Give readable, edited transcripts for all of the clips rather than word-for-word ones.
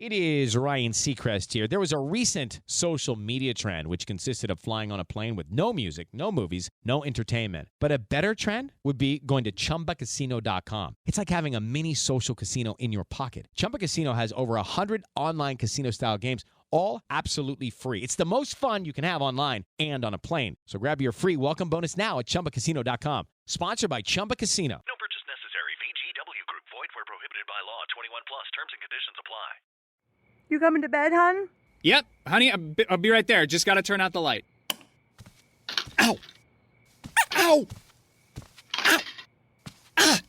It is Ryan Seacrest here. There was a recent social media trend which consisted of flying on a plane with no music, no movies, no entertainment. But a better trend would be going to ChumbaCasino.com. It's like having a mini social casino in your pocket. Chumba Casino has over 100 online casino-style games, all absolutely free. It's the most fun you can have online and on a plane. So grab your free welcome bonus now at ChumbaCasino.com. Sponsored by Chumba Casino. No purchase necessary. VGW Group. Void where prohibited by law. 21 plus. Terms and conditions apply. You coming to bed, hon? Yep, honey, I'll be right there. Just gotta turn out the light. Ow! Ow! Ow! Ah!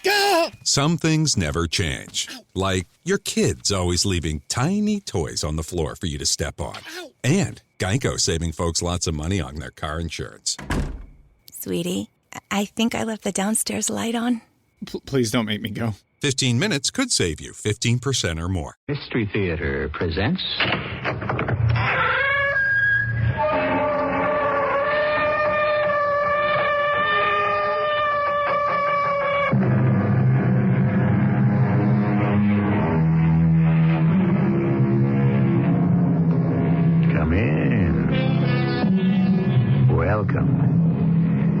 Ah! Some things never change. Like your kids always leaving tiny toys on the floor for you to step on. And Geico saving folks lots of money on their car insurance. Sweetie, I think I left the downstairs light on. Please don't make me go. 15 minutes could save you 15% or more. Mystery Theater presents... Come in. Welcome.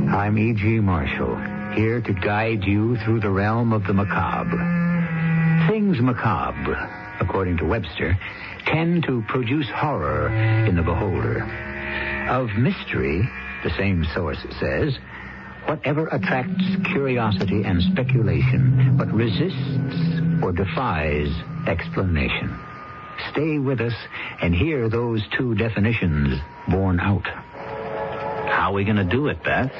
I'm E.G. Marshall, here to guide you through the realm of the macabre. Things macabre, according to Webster, tend to produce horror in the beholder. Of mystery, the same source says, whatever attracts curiosity and speculation, but resists or defies explanation. Stay with us and hear those two definitions borne out. How are we going to do it, Beth?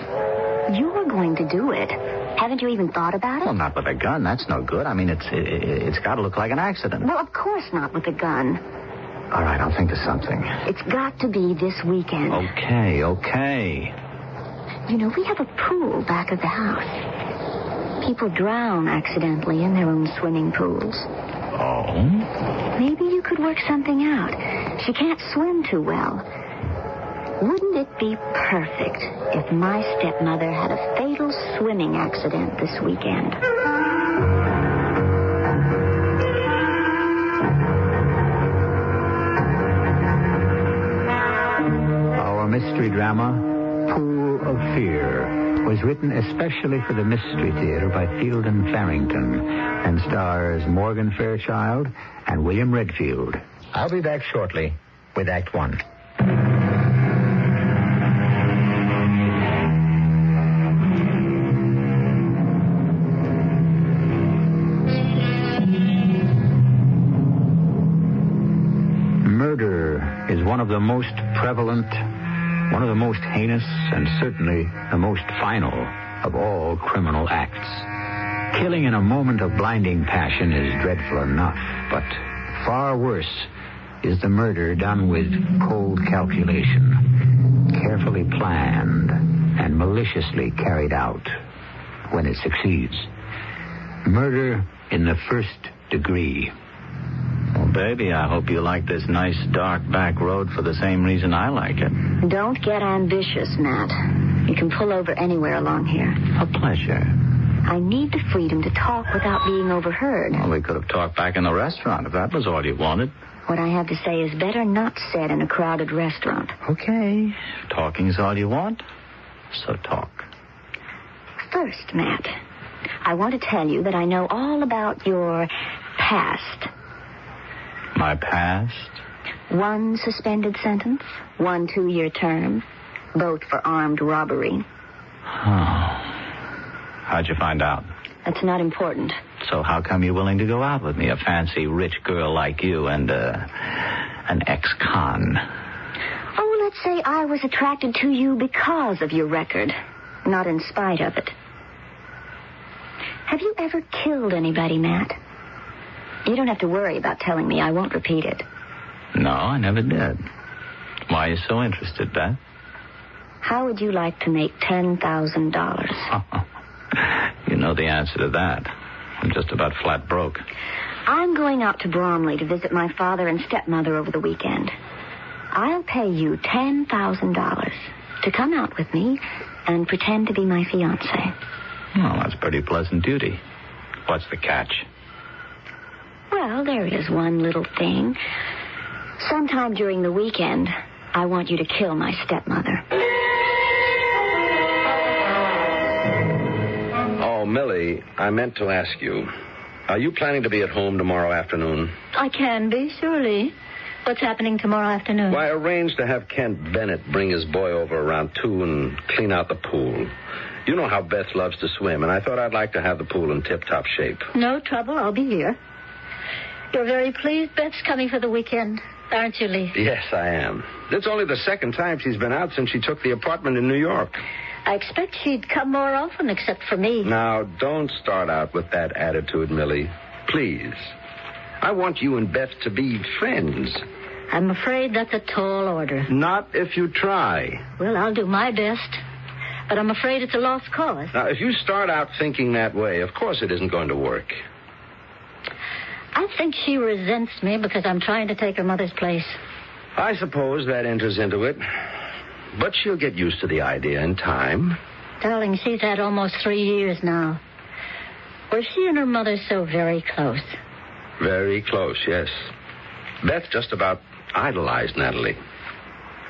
You're going to do it. Haven't you even thought about it? Well, not with a gun. That's no good. I mean, it's got to look like an accident. Well, of course not with a gun. All right, I'll think of something. It's got to be this weekend. Okay. You know, we have a pool back of the house. People drown accidentally in their own swimming pools. Oh? Maybe you could work something out. She can't swim too well. Wouldn't it be perfect if my stepmother had a fatal swimming accident this weekend? Our mystery drama, Pool of Fear, was written especially for the Mystery Theater by Field and Farrington and stars Morgan Fairchild and William Redfield. I'll be back shortly with Act One. Murder is one of the most prevalent, one of the most heinous, and certainly the most final of all criminal acts. Killing in a moment of blinding passion is dreadful enough, but far worse is the murder done with cold calculation, carefully planned and maliciously carried out when it succeeds. Murder in the first degree. Well, baby, I hope you like this nice, dark back road for the same reason I like it. Don't get ambitious, Matt. You can pull over anywhere along here. A pleasure. I need the freedom to talk without being overheard. Well, we could have talked back in the restaurant if that was all you wanted. What I have to say is better not said in a crowded restaurant. Okay. If talking's all you want, so talk. First, Matt, I want to tell you that I know all about your past. My past? 1 suspended sentence, 1 2-year term, both for armed robbery. Oh. How'd you find out? That's not important. So how come you're willing to go out with me, a fancy rich girl like you and an ex-con? Oh, let's say I was attracted to you because of your record, not in spite of it. Have you ever killed anybody, Matt? You don't have to worry about telling me. I won't repeat it. No, I never did. Why are you so interested, Beth? How would you like to make $10,000? You know the answer to that. I'm just about flat broke. I'm going out to Bromley to visit my father and stepmother over the weekend. I'll pay you $10,000 to come out with me and pretend to be my fiancé. Well, that's pretty pleasant duty. What's the catch? Well, Well, there is one little thing. Sometime during the weekend, I want you to kill my stepmother. Oh, Millie, I meant to ask you. Are you planning to be at home tomorrow afternoon? I can be, surely. What's happening tomorrow afternoon? Well, I arranged to have Kent Bennett bring his boy over around 2 and clean out the pool. You know how Beth loves to swim, and I thought I'd like to have the pool in tip-top shape. No trouble. I'll be here. You're very pleased Beth's coming for the weekend, aren't you, Lee? Yes, I am. It's only the second time she's been out since she took the apartment in New York. I expect she'd come more often, except for me. Now, don't start out with that attitude, Millie. Please. I want you and Beth to be friends. I'm afraid that's a tall order. Not if you try. Well, I'll do my best. But I'm afraid it's a lost cause. Now, if you start out thinking that way, of course it isn't going to work. I think she resents me because I'm trying to take her mother's place. I suppose that enters into it. But she'll get used to the idea in time. Darling, she's had almost 3 years now. Were she and her mother so very close? Very close, yes. Beth just about idolized Natalie.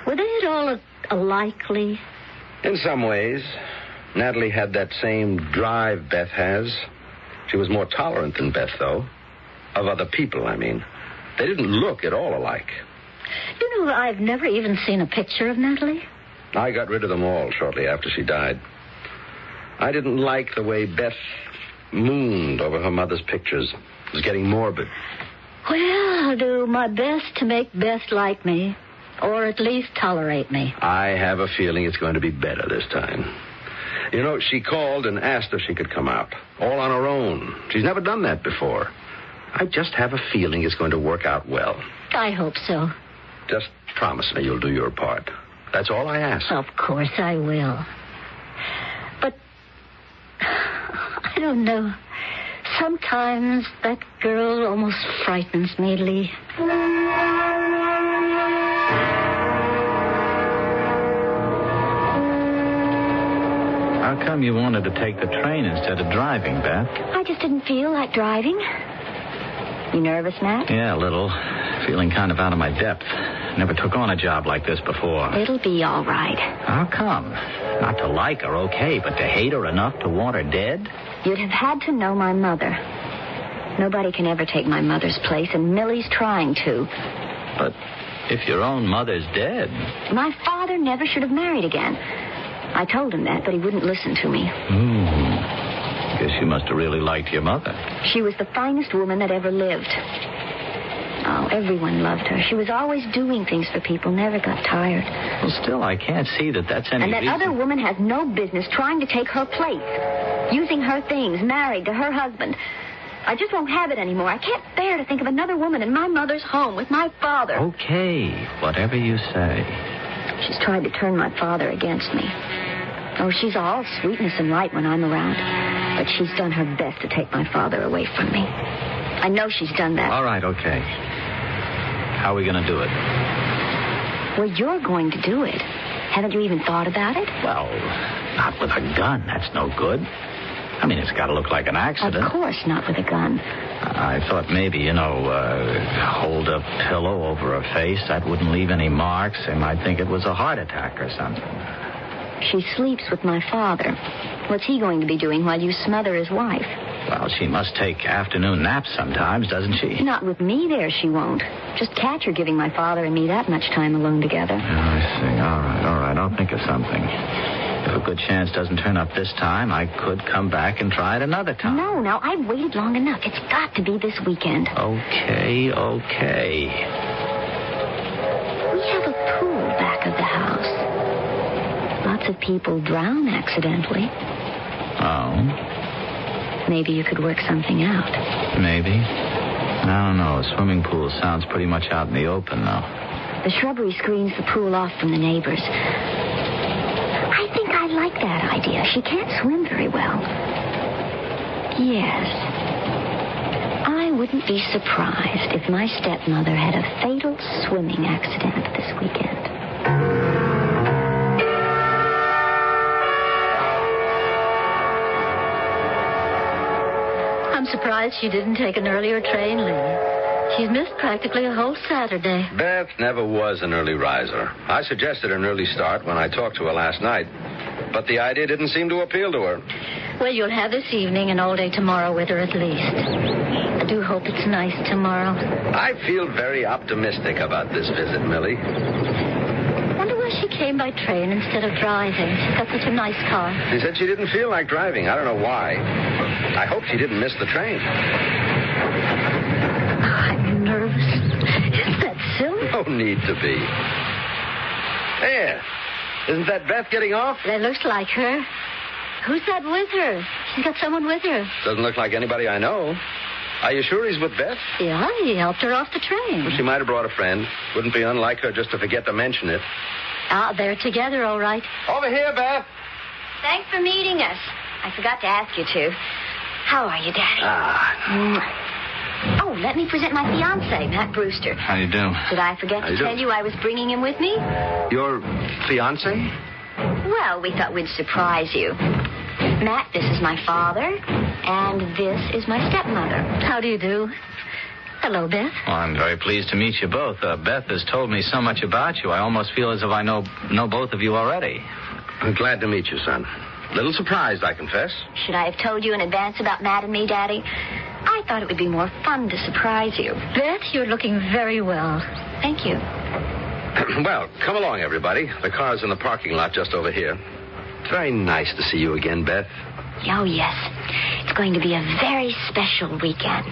Were they at all alike, Lee? In some ways. Natalie had that same drive Beth has. She was more tolerant than Beth, though. Of other people, I mean. They didn't look at all alike. You know, I've never even seen a picture of Natalie. I got rid of them all shortly after she died. I didn't like the way Beth mooned over her mother's pictures. It was getting morbid. Well, I'll do my best to make Beth like me, or at least tolerate me. I have a feeling it's going to be better this time. You know, she called and asked if she could come out, all on her own. She's never done that before. I just have a feeling it's going to work out well. I hope so. Just promise me you'll do your part. That's all I ask. Of course I will. But I don't know. Sometimes that girl almost frightens me, Lee. How come you wanted to take the train instead of driving, Beth? I just didn't feel like driving. You nervous, Matt? Yeah, a little. Feeling kind of out of my depth. Never took on a job like this before. It'll be all right. How come? Not to like her, okay, but to hate her enough to want her dead? You'd have had to know my mother. Nobody can ever take my mother's place, and Millie's trying to. But if your own mother's dead... My father never should have married again. I told him that, but he wouldn't listen to me. Guess you must have really liked your mother. She was the finest woman that ever lived. Oh, everyone loved her. She was always doing things for people, never got tired. Well, still, I can't see that that's any And that reason... other woman has no business trying to take her place. Using her things, married to her husband. I just won't have it anymore. I can't bear to think of another woman in my mother's home with my father. Okay, whatever you say. She's tried to turn my father against me. Oh, she's all sweetness and light when I'm around. But she's done her best to take my father away from me. I know she's done that. All right, okay. How are we going to do it? Well, you're going to do it. Haven't you even thought about it? Well, not with a gun. That's no good. I mean, it's got to look like an accident. Of course not with a gun. I thought maybe, hold a pillow over her face. That wouldn't leave any marks. They might think it was a heart attack or something. She sleeps with my father. What's he going to be doing while you smother his wife? Well, she must take afternoon naps sometimes, doesn't she? Not with me there, she won't. Just catch her giving my father and me that much time alone together. Oh, I see. All right. I'll think of something. If a good chance doesn't turn up this time, I could come back and try it another time. No, I've waited long enough. It's got to be this weekend. Okay. We have a pool back of the house. Lots of people drown accidentally. Oh? Maybe you could work something out. Maybe. I don't know. A swimming pool sounds pretty much out in the open, though. The shrubbery screens the pool off from the neighbors. I think I like that idea. She can't swim very well. Yes. I wouldn't be surprised if my stepmother had a fatal swimming accident this weekend. I'm surprised surprised she didn't take an earlier train, Lee. She's missed practically a whole Saturday. Beth never was an early riser. I suggested an early start when I talked to her last night, but the idea didn't seem to appeal to her. Well, you'll have this evening and all day tomorrow with her at least. I do hope it's nice tomorrow. I feel very optimistic about this visit, Millie. Wonder why she came by train instead of driving. She's got such a nice car. She said she didn't feel like driving. I don't know why. I hope she didn't miss the train. I'm nervous. Isn't that silly? No need to be. There. Isn't that Beth getting off? That looks like her. Who's that with her? She's got someone with her. Doesn't look like anybody I know. Are you sure he's with Beth? Yeah, he helped her off the train. Well, she might have brought a friend. Wouldn't be unlike her just to forget to mention it. Ah, they're together, all right. Over here, Beth. Thanks for meeting us. I forgot to ask you to. How are you, Daddy? Oh, let me present my fiancé, Matt Brewster. How you do? Did I forget to tell you I was bringing him with me? Your fiancé? Well, we thought we'd surprise you. Matt, this is my father, and this is my stepmother. How do you do? Hello, Beth. Well, I'm very pleased to meet you both. Beth has told me so much about you. I almost feel as if I know both of you already. I'm glad to meet you, son. A little surprised, I confess. Should I have told you in advance about Matt and me, Daddy? I thought it would be more fun to surprise you. Beth, you're looking very well. Thank you. Well, come along, everybody. The car's in the parking lot just over here. It's very nice to see you again, Beth. Oh, yes. It's going to be a very special weekend.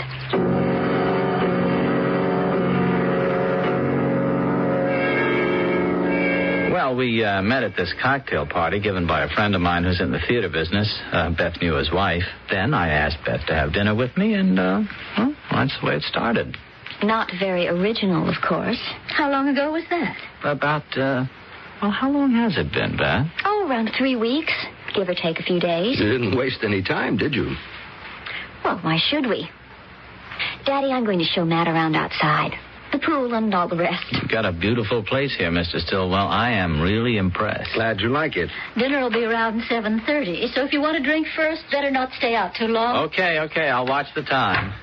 Well, we met at this cocktail party given by a friend of mine who's in the theater business. Beth knew his wife. Then I asked Beth to have dinner with me, and, well, that's the way it started. Not very original, of course. How long ago was that? About, well, how long has it been, Beth? Oh, around 3 weeks, give or take a few days. You didn't waste any time, did you? Well, why should we? Daddy, I'm going to show Matt around outside. The pool and all the rest. You've got a beautiful place here, Mr. Stillwell. I am really impressed. Glad you like it. Dinner will be around 7:30, so if you want to drink first, better not stay out too long. Okay, I'll watch the time.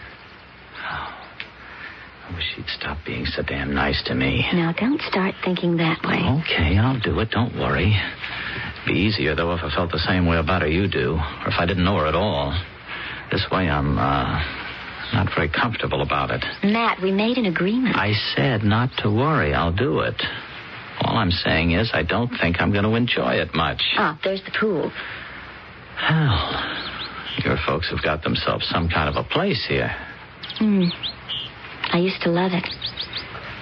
I wish she'd stop being so damn nice to me. Now, don't start thinking that way. Okay, I'll do it. Don't worry. It'd be easier, though, if I felt the same way about her you do, or if I didn't know her at all. This way, I'm, not very comfortable about it. Matt, we made an agreement. I said not to worry. I'll do it. All I'm saying is I don't think I'm going to enjoy it much. Ah, there's the pool. Hell, your folks have got themselves some kind of a place here. I used to love it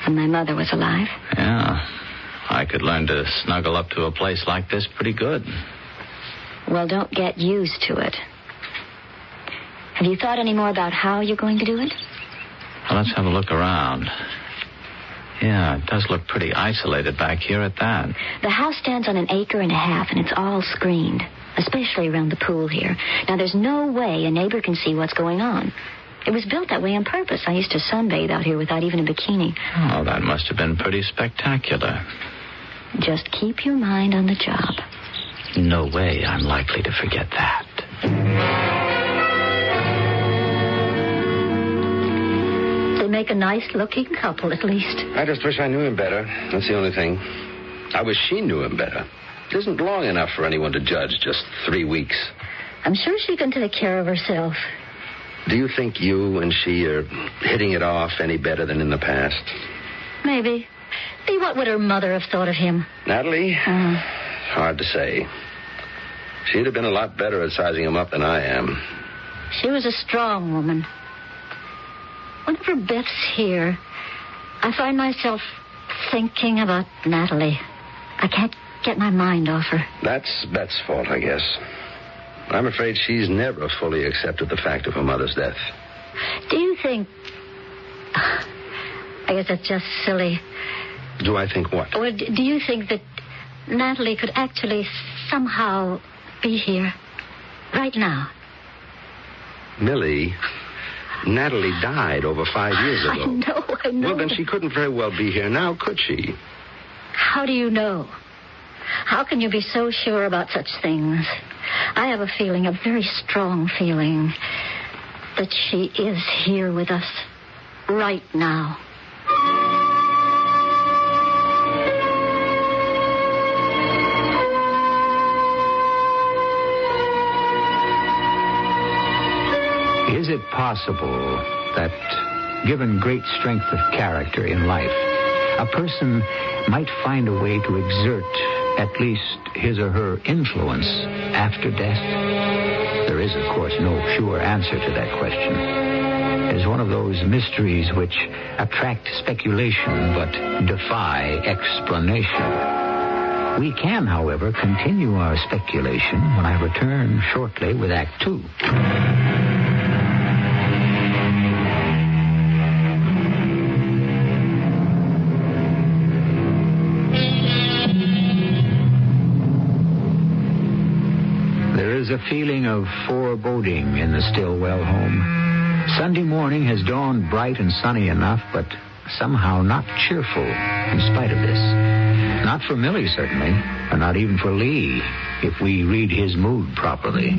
when my mother was alive. Yeah. I could learn to snuggle up to a place like this pretty good. Well, don't get used to it. Have you thought any more about how you're going to do it? Well, let's have a look around. Yeah, it does look pretty isolated back here at that. The house stands on 1.5 acres, and it's all screened, especially around the pool here. Now, there's no way a neighbor can see what's going on. It was built that way on purpose. I used to sunbathe out here without even a bikini. Oh, that must have been pretty spectacular. Just keep your mind on the job. No way I'm likely to forget that. They make a nice-looking couple, at least. I just wish I knew him better. That's the only thing. I wish she knew him better. It isn't long enough for anyone to judge, just 3 weeks. I'm sure she can take care of herself. Do you think you and she are hitting it off any better than in the past? Maybe. See, what would her mother have thought of him? Natalie? Hard to say. She'd have been a lot better at sizing him up than I am. She was a strong woman. Whenever Beth's here, I find myself thinking about Natalie. I can't get my mind off her. That's Beth's fault, I guess. I'm afraid she's never fully accepted the fact of her mother's death. Do you think... I guess that's just silly. Do I think what? Or do you think that Natalie could actually somehow be here right now? Millie, Natalie died over 5 years ago. I know. Well, then she couldn't very well be here now, could she? How do you know? How can you be so sure about such things? I have a feeling, a very strong feeling, that she is here with us right now. Is it possible that, given great strength of character in life, a person might find a way to exert at least his or her influence after death? There is, of course, no sure answer to that question. It is one of those mysteries which attract speculation but defy explanation. We can, however, continue our speculation when I return shortly with Act 2. A feeling of foreboding in the Stillwell home. Sunday morning has dawned bright and sunny enough, but somehow not cheerful in spite of this. Not for Millie, certainly, or not even for Lee, if we read his mood properly.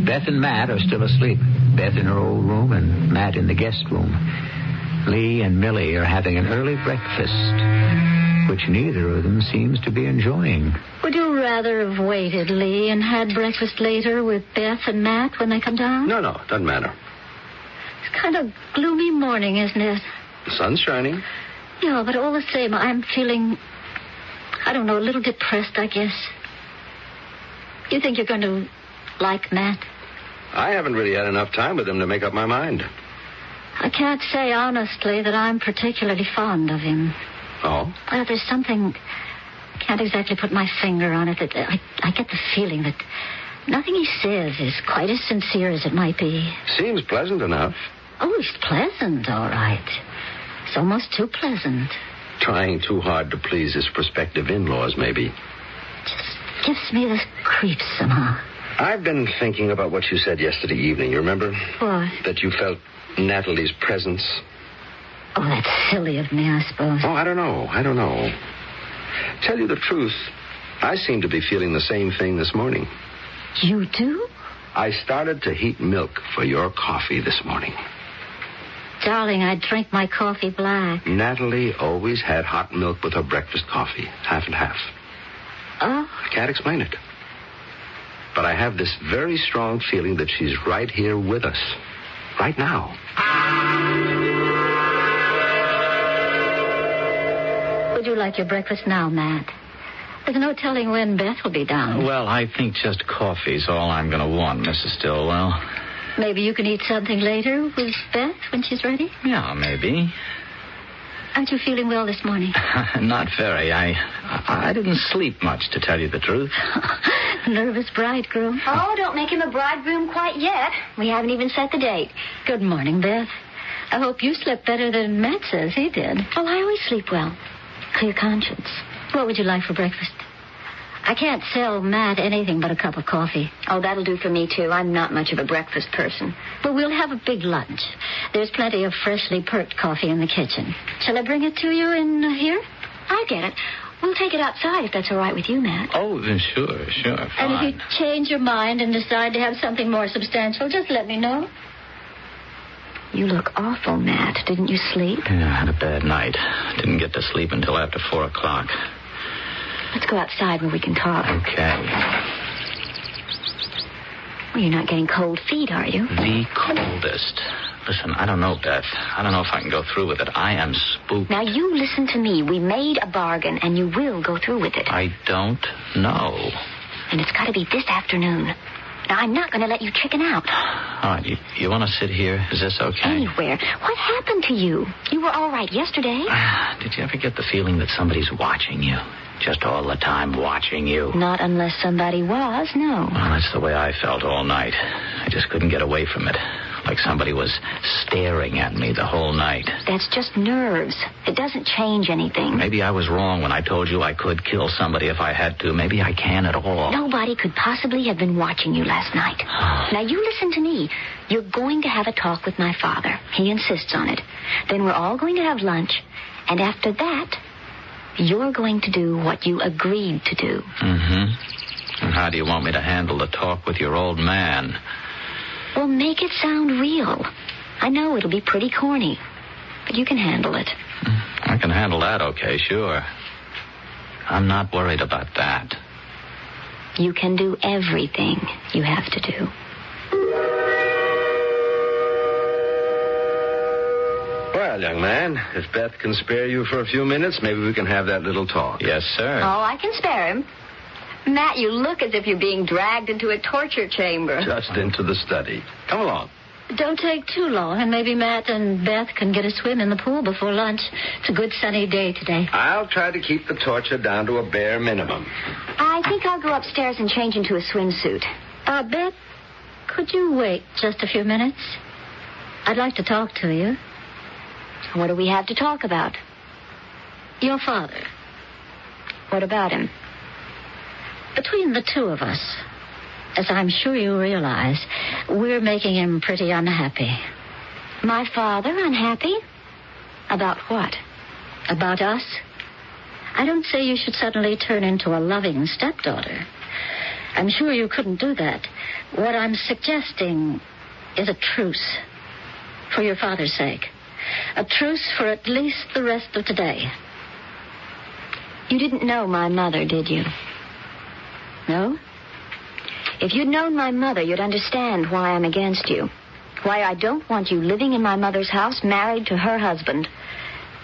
Beth and Matt are still asleep. Beth in her old room and Matt in the guest room. Lee and Millie are having an early breakfast, which neither of them seems to be enjoying. Would you rather have waited, Lee, and had breakfast later with Beth and Matt when they come down? No, doesn't matter. It's kind of gloomy morning, isn't it? The sun's shining. Yeah, but all the same, I'm feeling, I don't know, a little depressed, I guess. You think you're going to like Matt? I haven't really had enough time with him to make up my mind. I can't say honestly that I'm particularly fond of him. Oh? Well, there's something, can't exactly put my finger on it, that I get the feeling that nothing he says is quite as sincere as it might be. Seems pleasant enough. Oh, he's pleasant, all right. It's almost too pleasant. Trying too hard to please his prospective in-laws, maybe. Just gives me the creeps somehow. I've been thinking about what you said yesterday evening, you remember? What? That you felt Natalie's presence. Oh, that's silly of me, I suppose. Oh, I don't know. Tell you the truth, I seem to be feeling the same thing this morning. You do? I started to heat milk for your coffee this morning. Darling, I drink my coffee black. Natalie always had hot milk with her breakfast coffee, half and half. Oh? I can't explain it. But I have this very strong feeling that she's right here with us. Right now. Would you like your breakfast now, Matt? There's no telling when Beth will be down. Well, I think just coffee's all I'm going to want, Mrs. Stillwell. Maybe you can eat something later with Beth when she's ready? Yeah, maybe. Aren't you feeling well this morning? Not very. I didn't sleep much, to tell you the truth. Nervous bridegroom. Oh, don't make him a bridegroom quite yet. We haven't even set the date. Good morning, Beth. I hope you slept better than Matt says he did. Oh, I always sleep well. Clear conscience. What would you like for breakfast? I can't sell Matt anything but a cup of coffee. Oh, that'll do for me, too. I'm not much of a breakfast person. But we'll have a big lunch. There's plenty of freshly perked coffee in the kitchen. Shall I bring it to you in here? I get it. We'll take it outside if that's all right with you, Matt. Oh, sure, fine. And if you change your mind and decide to have something more substantial, just let me know. You look awful, Matt. Didn't you sleep? Yeah, I had a bad night. Didn't get to sleep until after 4 o'clock. Let's go outside where we can talk. Okay. Well, you're not getting cold feet, are you? The coldest. Listen, I don't know, Beth. I don't know if I can go through with it. I am spooked. Now, you listen to me. We made a bargain, and you will go through with it. I don't know. And it's got to be this afternoon. Now, I'm not going to let you chicken out. All right, you want to sit here? Is this okay? Anywhere. What happened to you? You were all right yesterday. Did you ever get the feeling that somebody's watching you? Just all the time watching you? Not unless somebody was, no. Well, that's the way I felt all night. I just couldn't get away from it. Like somebody was staring at me the whole night. That's just nerves. It doesn't change anything. Maybe I was wrong when I told you I could kill somebody if I had to. Maybe I can at all. Nobody could possibly have been watching you last night. Now, you listen to me. You're going to have a talk with my father. He insists on it. Then we're all going to have lunch. And after that, you're going to do what you agreed to do. Mm-hmm. And how do you want me to handle the talk with your old man? Well, make it sound real. I know it'll be pretty corny, but you can handle it. I can handle that, okay, sure. I'm not worried about that. You can do everything you have to do. Well, young man, if Beth can spare you for a few minutes, maybe we can have that little talk. Yes, sir. Oh, I can spare him. Matt, you look as if you're being dragged into a torture chamber. Just into the study. Come along. Don't take too long, and maybe Matt and Beth can get a swim in the pool before lunch. It's a good sunny day today. I'll try to keep the torture down to a bare minimum. I think I'll go upstairs and change into a swimsuit. Beth, could you wait just a few minutes? I'd like to talk to you. What do we have to talk about? Your father. What about him? Between the two of us, as I'm sure you realize, we're making him pretty unhappy. My father unhappy? About what? About us? I don't say you should suddenly turn into a loving stepdaughter. I'm sure you couldn't do that. What I'm suggesting is a truce. For your father's sake. A truce for at least the rest of today. You didn't know my mother, did you? No? If you'd known my mother, you'd understand why I'm against you. Why I don't want you living in my mother's house, married to her husband.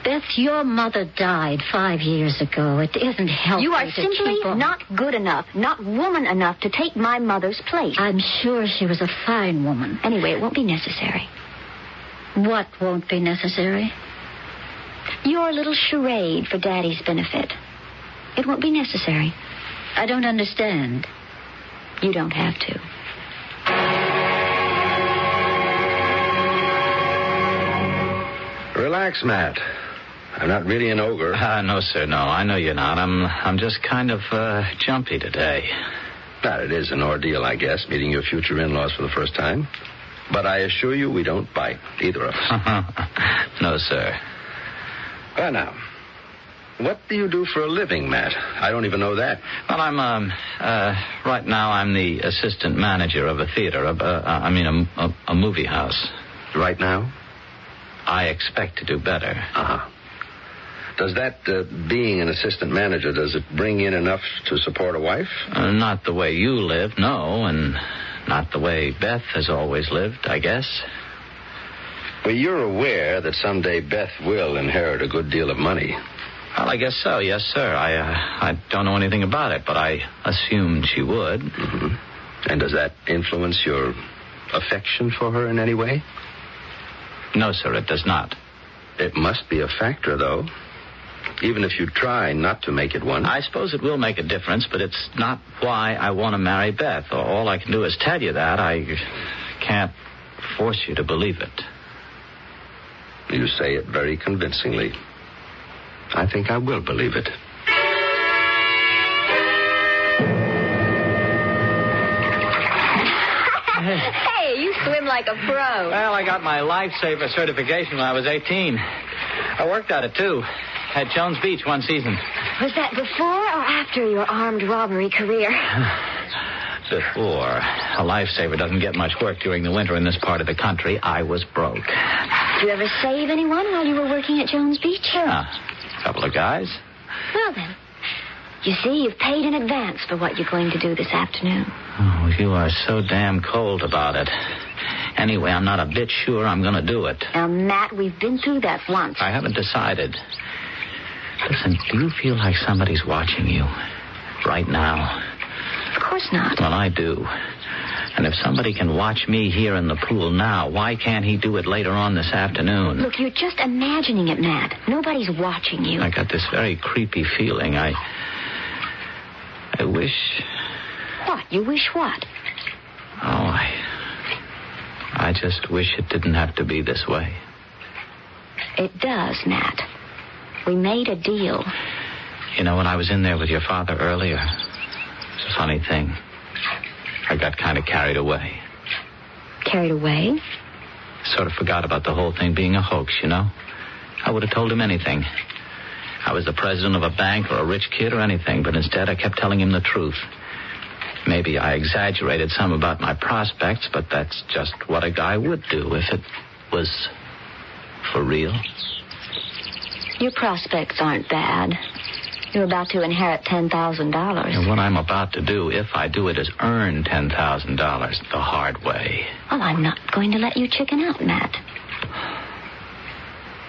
Beth, your mother died 5 years ago. It isn't healthy. You are to simply keep on. not good enough, not woman enough to take my mother's place. I'm sure she was a fine woman. Anyway, it won't be necessary. What won't be necessary? Your little charade for Daddy's benefit. It won't be necessary. I don't understand. You don't have to. Relax, Matt. I'm not really an ogre. No, sir, no. I know you're not. I'm just kind of jumpy today. But it is an ordeal, I guess, meeting your future in-laws for the first time. But I assure you we don't bite, either of us. No, sir. Well, now, what do you do for a living, Matt? I don't even know that. Well, I'm, right now I'm the assistant manager of a theater, a movie house. Right now? I expect to do better. Uh-huh. Does that, being an assistant manager, does it bring in enough to support a wife? Not the way you live, no, and not the way Beth has always lived, I guess. Well, you're aware that someday Beth will inherit a good deal of money. Well, I guess so, yes, sir. I don't know anything about it, but I assumed she would. Mm-hmm. And does that influence your affection for her in any way? No, sir, it does not. It must be a factor, though. Even if you try not to make it one. I suppose it will make a difference, but it's not why I want to marry Beth. All I can do is tell you that. I can't force you to believe it. You say it very convincingly. I think I will believe it. Hey, you swim like a pro. Well, I got my lifesaver certification when I was 18. I worked at it, too. At Jones Beach one season. Was that before or after your armed robbery career? Before. A lifesaver doesn't get much work during the winter in this part of the country. I was broke. Did you ever save anyone while you were working at Jones Beach? Yeah, a couple of guys. Well, then. You see, you've paid in advance for what you're going to do this afternoon. Oh, you are so damn cold about it. Anyway, I'm not a bit sure I'm going to do it. Now, Matt, we've been through that once. I haven't decided. Listen, do you feel like somebody's watching you right now? Of course not. Well, I do. And if somebody can watch me here in the pool now, why can't he do it later on this afternoon? Look, you're just imagining it, Matt. Nobody's watching you. I got this very creepy feeling. I wish... What? You wish what? Oh, I just wish it didn't have to be this way. It does, Matt. We made a deal. You know, when I was in there with your father earlier, it's a funny thing. I got kind of carried away. Carried away? Sort of forgot about the whole thing being a hoax, you know? I would have told him anything. I was the president of a bank or a rich kid or anything, but instead I kept telling him the truth. Maybe I exaggerated some about my prospects, but that's just what a guy would do if it was for real. Your prospects aren't bad. You're about to inherit $10,000. And what I'm about to do, if I do it, is earn $10,000 the hard way. Well, I'm not going to let you chicken out, Matt.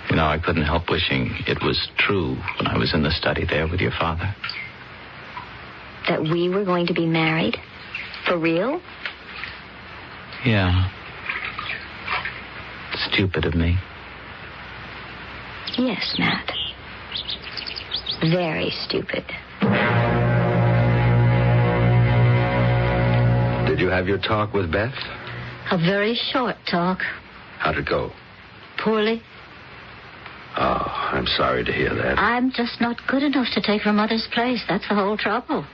You know, I couldn't help wishing it was true when I was in the study there with your father. That we were going to be married? For real? Yeah. Stupid of me. Yes, Matt. Very stupid. Did you have your talk with Beth? A very short talk. How'd it go? Poorly. Oh, I'm sorry to hear that. I'm just not good enough to take her mother's place. That's the whole trouble.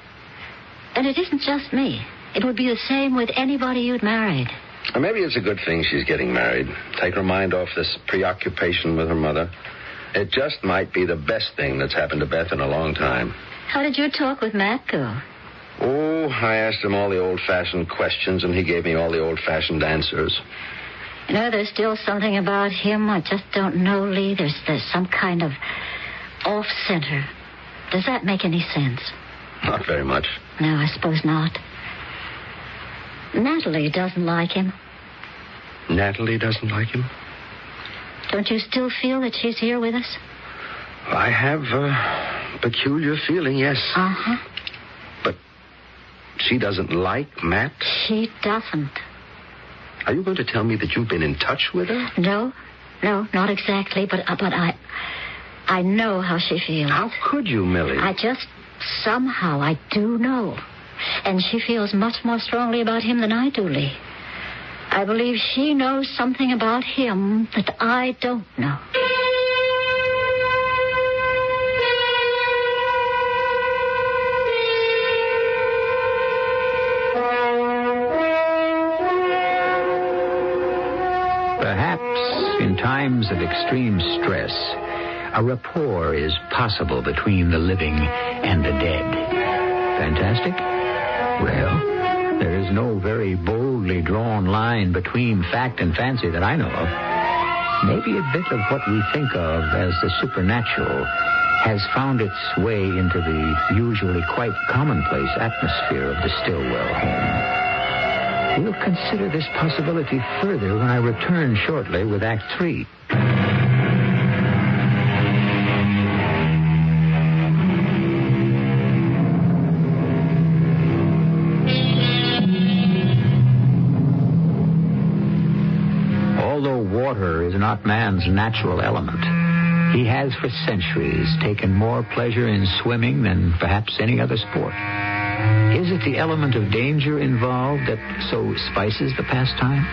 And it isn't just me. It would be the same with anybody you'd married. Well, maybe it's a good thing she's getting married. Take her mind off this preoccupation with her mother. It just might be the best thing that's happened to Beth in a long time. How did your talk with Matt go? Oh, I asked him all the old-fashioned questions, and he gave me all the old-fashioned answers. You know, there's still something about him I just don't know, Lee. There's some kind of off-center. Does that make any sense? Not very much. No, I suppose not. Natalie doesn't like him. Natalie doesn't like him? Don't you still feel that she's here with us? I have a peculiar feeling, yes. Uh-huh. But she doesn't like Matt? She doesn't. Are you going to tell me that you've been in touch with her? No, not exactly, but I know how she feels. How could you, Millie? Somehow I do know. And she feels much more strongly about him than I do, Lee. I believe she knows something about him that I don't know. Perhaps in times of extreme stress, a rapport is possible between the living and the dead. Fantastic? Well, there is no very boldly drawn line between fact and fancy that I know of. Maybe a bit of what we think of as the supernatural has found its way into the usually quite commonplace atmosphere of the Stillwell home. We'll consider this possibility further when I return shortly with Act 3. Although water is not man's natural element, he has for centuries taken more pleasure in swimming than perhaps any other sport. Is it the element of danger involved that so spices the pastime?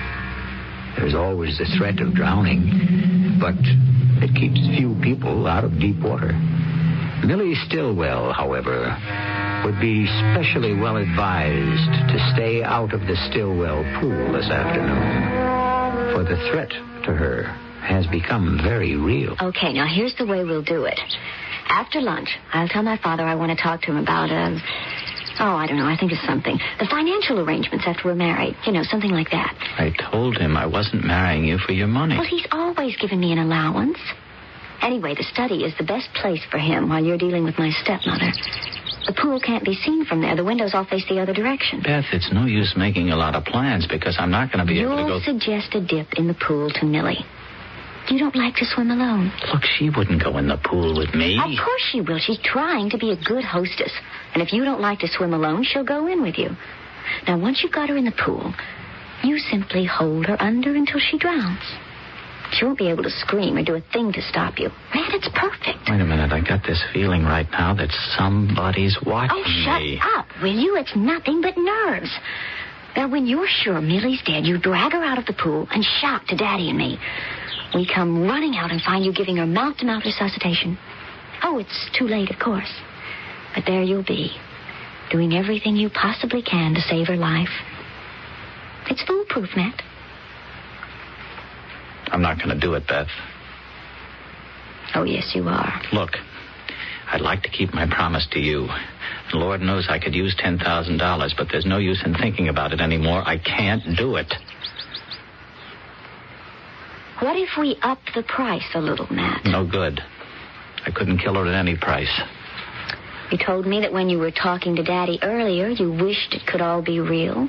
There's always the threat of drowning, but it keeps few people out of deep water. Millie Stillwell, however, would be specially well advised to stay out of the Stillwell pool this afternoon, for the threat to her has become very real. Okay, now here's the way we'll do it. After lunch, I'll tell my father I want to talk to him about I don't know, I think it's something. The financial arrangements after we're married. You know, something like that. I told him I wasn't marrying you for your money. Well, he's always given me an allowance. Anyway, the study is the best place for him while you're dealing with my stepmother. The pool can't be seen from there. The windows all face the other direction. Beth, it's no use making a lot of plans because I'm not going to be able to go... You'll suggest a dip in the pool to Millie. You don't like to swim alone. Look, she wouldn't go in the pool with me. Of course she will. She's trying to be a good hostess. And if you don't like to swim alone, she'll go in with you. Now, once you've got her in the pool, you simply hold her under until she drowns. She won't be able to scream or do a thing to stop you. Man, it's perfect. Wait a minute. I got this feeling right now that somebody's watching me. Oh, shut up, will you? It's nothing but nerves. Now, when you're sure Millie's dead, you drag her out of the pool and shout to Daddy and me. We come running out and find you giving her mouth-to-mouth resuscitation. Oh, it's too late, of course. But there you'll be, doing everything you possibly can to save her life. It's foolproof, Matt. I'm not going to do it, Beth. Oh, yes, you are. Look, I'd like to keep my promise to you. Lord knows I could use $10,000, but there's no use in thinking about it anymore. I can't do it. What if we up the price a little, Matt? No good. I couldn't kill her at any price. You told me that when you were talking to Daddy earlier, you wished it could all be real.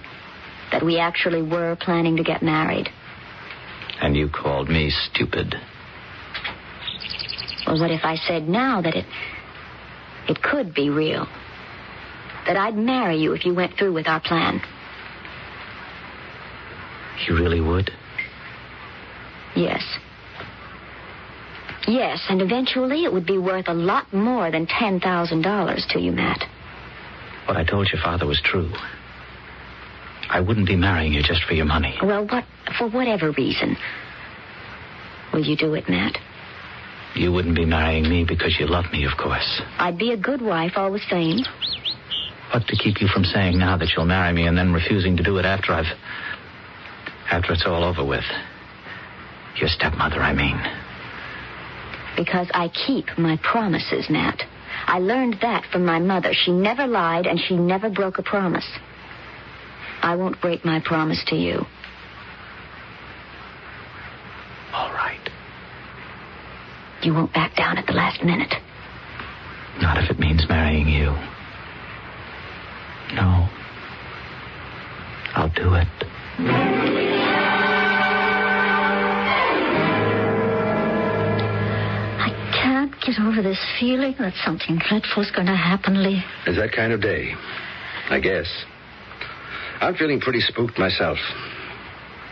That we actually were planning to get married. And you called me stupid. Well, what if I said now that it could be real? That I'd marry you if you went through with our plan. You really would? Yes. Yes, and eventually it would be worth a lot more than $10,000 to you, Matt. What I told your father was true. I wouldn't be marrying you just for your money. Well, for whatever reason. Will you do it, Matt? You wouldn't be marrying me because you love me, of course. I'd be a good wife all the same. What to keep you from saying now that you'll marry me and then refusing to do it after it's all over with? Your stepmother, I mean. Because I keep my promises, Matt. I learned that from my mother. She never lied and she never broke a promise. I won't break my promise to you. All right. You won't back down at the last minute. Not if it means marrying you. No. I'll do it. I can't get over this feeling that something dreadful is going to happen, Lee. It's that kind of day, I guess. I'm feeling pretty spooked myself.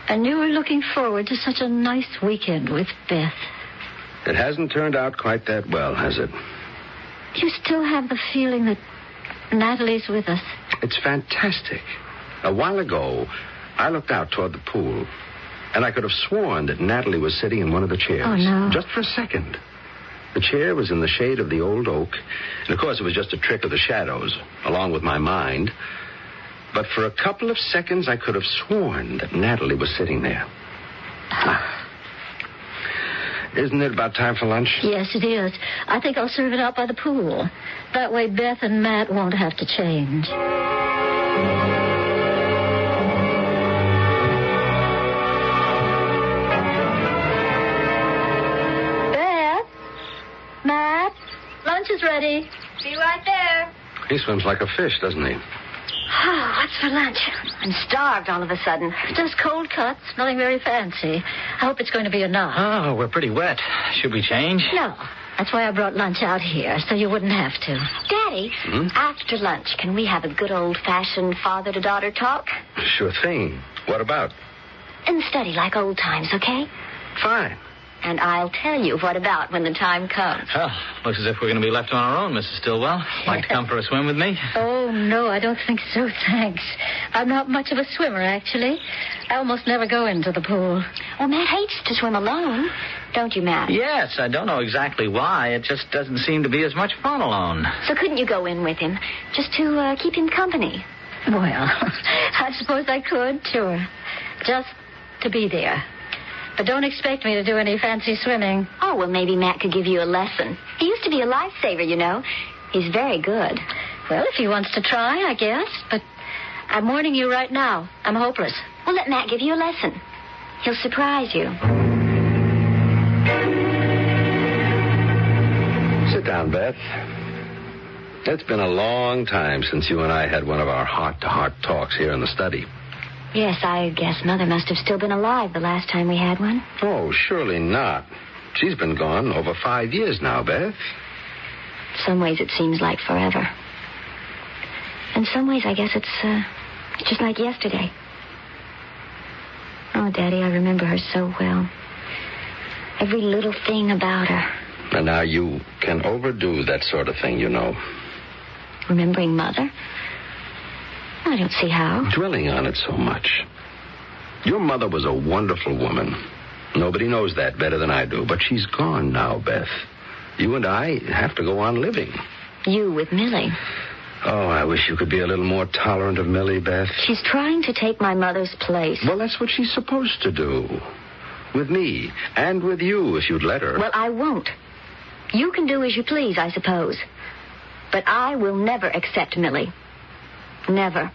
And you were looking forward to such a nice weekend with Beth. It hasn't turned out quite that well, has it? You still have the feeling that Natalie's with us. It's fantastic. A while ago, I looked out toward the pool, and I could have sworn that Natalie was sitting in one of the chairs. Oh, no. Just for a second. The chair was in the shade of the old oak, and of course it was just a trick of the shadows, along with my mind. But for a couple of seconds, I could have sworn that Natalie was sitting there. Isn't it about time for lunch? Yes, it is. I think I'll serve it out by the pool. That way Beth and Matt won't have to change. Beth? Matt? Lunch is ready. Be right there. He swims like a fish, doesn't he? Oh, what's for lunch? I'm starved all of a sudden. Just cold cuts, nothing very fancy. I hope it's going to be enough. Oh, we're pretty wet. Should we change? No. That's why I brought lunch out here, so you wouldn't have to. Daddy, after lunch, can we have a good old-fashioned father-to-daughter talk? Sure thing. What about? In the study, like old times, okay? Fine. And I'll tell you what about when the time comes. Well, looks as if we're going to be left on our own, Mrs. Stillwell. Like to come for a swim with me? Oh, no, I don't think so, thanks. I'm not much of a swimmer, actually. I almost never go into the pool. Well, Matt hates to swim alone. Don't you, Matt? Yes, I don't know exactly why. It just doesn't seem to be as much fun alone. So couldn't you go in with him, just to keep him company? Well, I suppose I could, sure. Just to be there. But don't expect me to do any fancy swimming. Oh, well, maybe Matt could give you a lesson. He used to be a lifesaver, you know. He's very good. Well, if he wants to try, I guess. But I'm warning you right now. I'm hopeless. Well, let Matt give you a lesson. He'll surprise you. Sit down, Beth. It's been a long time since you and I had one of our heart-to-heart talks here in the study. Yes, I guess Mother must have still been alive the last time we had one. Oh, surely not. She's been gone over 5 years now, Beth. Some ways it seems like forever. In some ways, I guess it's just like yesterday. Oh, Daddy, I remember her so well. Every little thing about her. And now you can overdo that sort of thing, you know. Remembering Mother? I don't see how. Dwelling on it so much. Your mother was a wonderful woman. Nobody knows that better than I do. But she's gone now, Beth. You and I have to go on living. You with Millie. Oh, I wish you could be a little more tolerant of Millie, Beth. She's trying to take my mother's place. Well, that's what she's supposed to do. With me. And with you, if you'd let her. Well, I won't. You can do as you please, I suppose. But I will never accept Millie. Never.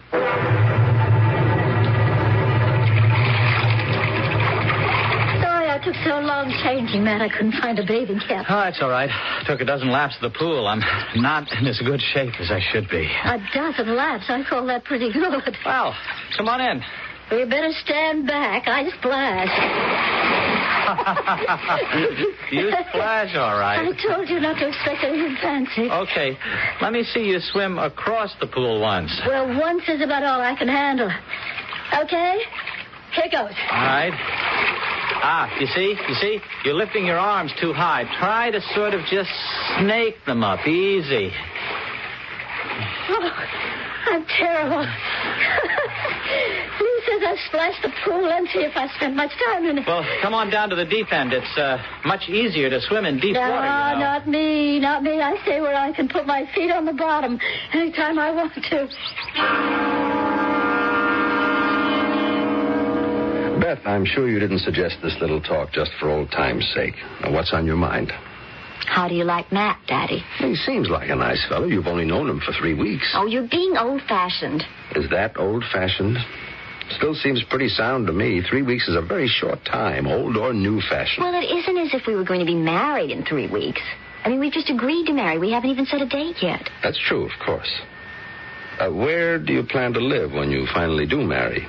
It took so long changing, Matt, I couldn't find a bathing cap. Oh, that's all right. Took a dozen laps of the pool. I'm not in as good shape as I should be. A dozen laps? I call that pretty good. Well, come on in. You better stand back. I splash. You splash, all right. I told you not to expect anything fancy. Okay. Let me see you swim across the pool once. Well, once is about all I can handle. Okay? Here goes. All right. You see? You're lifting your arms too high. Try to sort of just snake them up. Easy. Oh, I'm terrible. Who says I splashed the pool empty if I spent much time in it? Well, come on down to the deep end. It's much easier to swim in deep water, you know. Not me. I stay where I can put my feet on the bottom anytime I want to. Beth, I'm sure you didn't suggest this little talk just for old time's sake. Now, what's on your mind? How do you like Matt, Daddy? He seems like a nice fellow. You've only known him for 3 weeks. Oh, you're being old-fashioned. Is that old-fashioned? Still seems pretty sound to me. 3 weeks is a very short time, old or new-fashioned. Well, it isn't as if we were going to be married in 3 weeks. I mean, we've just agreed to marry. We haven't even set a date yet. That's true, of course. Where do you plan to live when you finally do marry?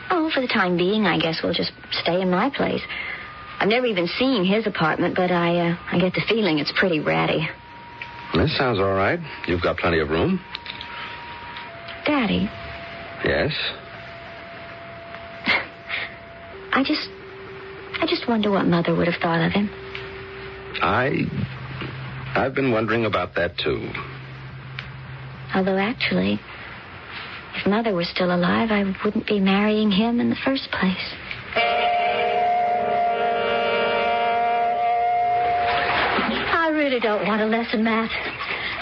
Oh, for the time being, I guess we'll just stay in my place. I've never even seen his apartment, but I get the feeling it's pretty ratty. That sounds all right. You've got plenty of room. Daddy. Yes? I just wonder what Mother would have thought of him. I've been wondering about that, too. Although, actually, if Mother were still alive, I wouldn't be marrying him in the first place. I really don't want a lesson, Matt.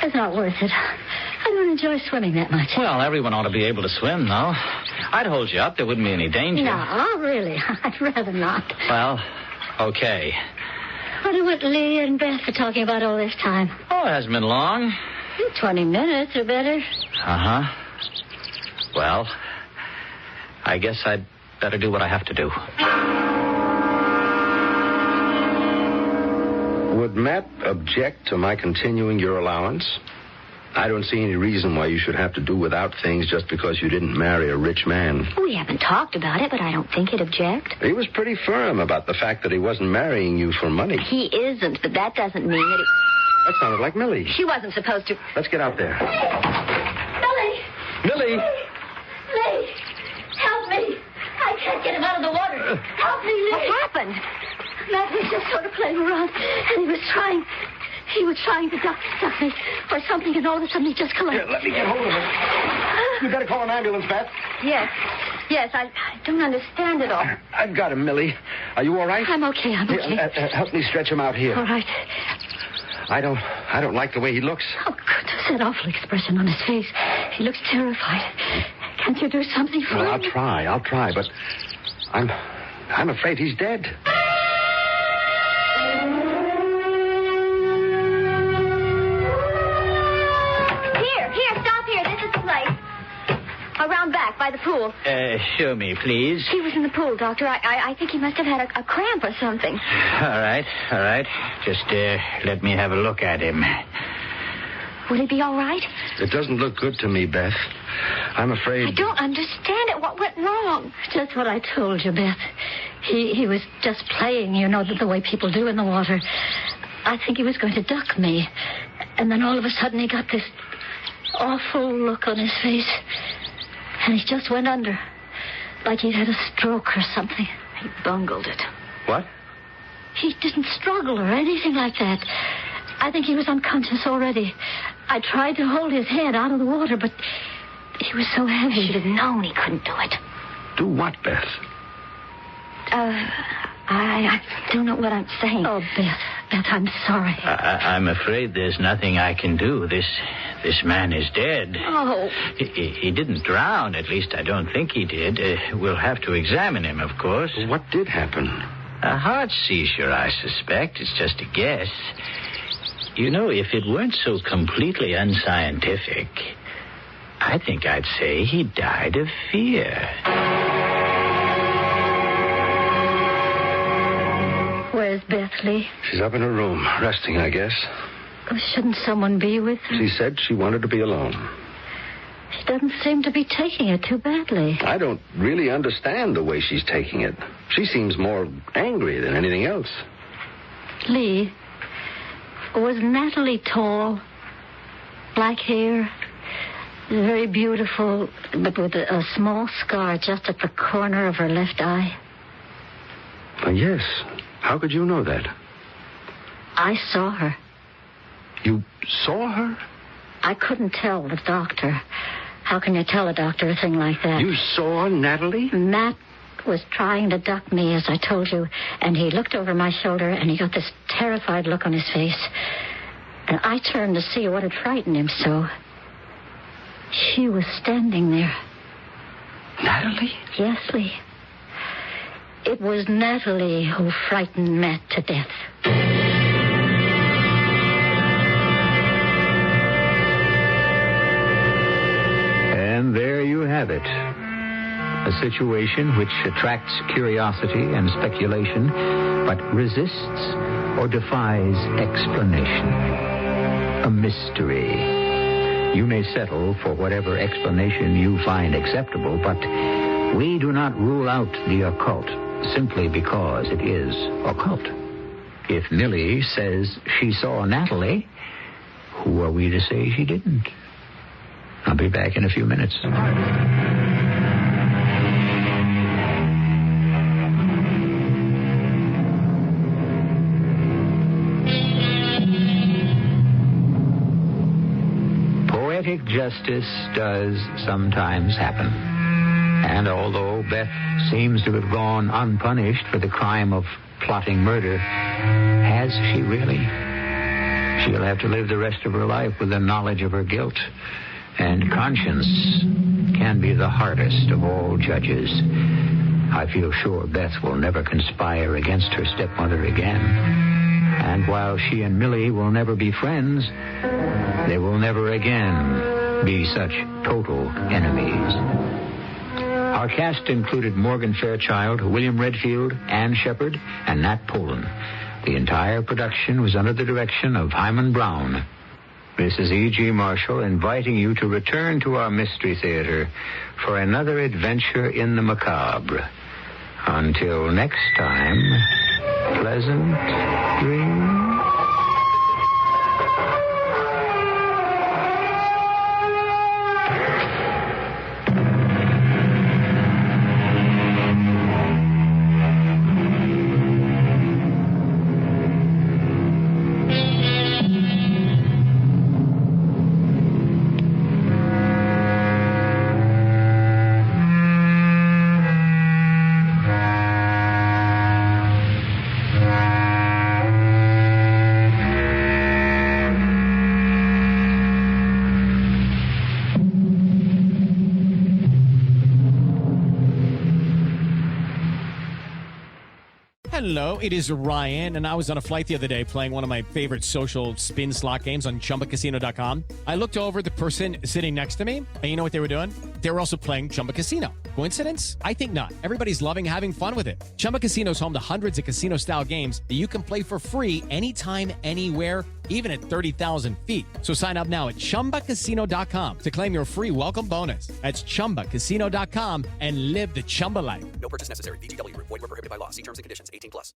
It's not worth it. I don't enjoy swimming that much. Well, everyone ought to be able to swim, though. I'd hold you up. There wouldn't be any danger. No, really. I'd rather not. Well, okay. What are Lee and Beth are talking about all this time? Oh, it hasn't been long. 20 minutes or better. Uh-huh. Well, I guess I'd better do what I have to do. Would Matt object to my continuing your allowance? I don't see any reason why you should have to do without things just because you didn't marry a rich man. We haven't talked about it, but I don't think he'd object. He was pretty firm about the fact that he wasn't marrying you for money. He isn't, but that doesn't mean that he... That sounded like Millie. She wasn't supposed to... Let's get out there. Millie! Millie! Lee! Help me! I can't get him out of the water. Help me, Lee! What happened? Matt was just sort of playing around, and he was trying to duck me or something, and all of a sudden he just collapsed. Here, let me get hold of him. You better call an ambulance, Beth. Yes, I don't understand it all. I've got him, Millie. Are you all right? I'm okay. Here, help me stretch him out here. All right. I don't like the way he looks. Oh, goodness, that awful expression on his face. He looks terrified. Can't you do something for him? I'll try, but I'm afraid he's dead. Here, stop here. This is the place. Around back, by the pool. Show me, please. He was in the pool, Doctor. I think he must have had a cramp or something. All right. Just let me have a look at him. Will he be all right? It doesn't look good to me, Beth. I'm afraid... I don't understand it. What went wrong? Just what I told you, Beth. He was just playing, the way people do in the water. I think he was going to duck me. And then all of a sudden he got this awful look on his face. And he just went under. Like he'd had a stroke or something. He bungled it. What? He didn't struggle or anything like that. I think he was unconscious already. I tried to hold his head out of the water, but he was so heavy. I should have known he couldn't do it. Do what, Beth? I don't know what I'm saying. Oh, Beth, I'm sorry. I'm afraid there's nothing I can do. This man is dead. Oh. He didn't drown. At least I don't think he did. We'll have to examine him, of course. What did happen? A heart seizure, I suspect. It's just a guess. You know, if it weren't so completely unscientific, I think I'd say he died of fear. Where's Bethany? She's up in her room, resting, I guess. Oh, shouldn't someone be with her? She said she wanted to be alone. She doesn't seem to be taking it too badly. I don't really understand the way she's taking it. She seems more angry than anything else. Lee, was Natalie tall? Black hair? Very beautiful, but with a small scar just at the corner of her left eye? Yes. How could you know that? I saw her. You saw her? I couldn't tell the doctor. How can you tell a doctor a thing like that? You saw Natalie? Matt was trying to duck me, as I told you, and he looked over my shoulder, and he got this terrified look on his face. And I turned to see what had frightened him so. She was standing there. Natalie? Yes, Lee. It was Natalie who frightened Matt to death. And there you have it. A situation which attracts curiosity and speculation, but resists or defies explanation. A mystery. You may settle for whatever explanation you find acceptable, but we do not rule out the occult simply because it is occult. If Millie says she saw Natalie, who are we to say she didn't? I'll be back in a few minutes. Poetic justice does sometimes happen. And although Beth seems to have gone unpunished for the crime of plotting murder, has she really? She'll have to live the rest of her life with the knowledge of her guilt. And conscience can be the hardest of all judges. I feel sure Beth will never conspire against her stepmother again. And while she and Millie will never be friends, they will never again be such total enemies. Our cast included Morgan Fairchild, William Redfield, Ann Shepard, and Nat Polen. The entire production was under the direction of Hyman Brown. This is E.G. Marshall inviting you to return to our Mystery Theater for another adventure in the macabre. Until next time, pleasant dreams. Hello, it is Ryan, and I was on a flight the other day playing one of my favorite social spin slot games on ChumbaCasino.com. I looked over at the person sitting next to me, and you know what they were doing? They were also playing Chumba Casino. Coincidence? I think not. Everybody's loving having fun with it. Chumba Casino is home to hundreds of casino-style games that you can play for free anytime, anywhere, even at 30,000 feet. So sign up now at ChumbaCasino.com to claim your free welcome bonus. That's ChumbaCasino.com and live the Chumba life. No purchase necessary. VGW Group. Void where prohibited by law. See terms and conditions. 18+.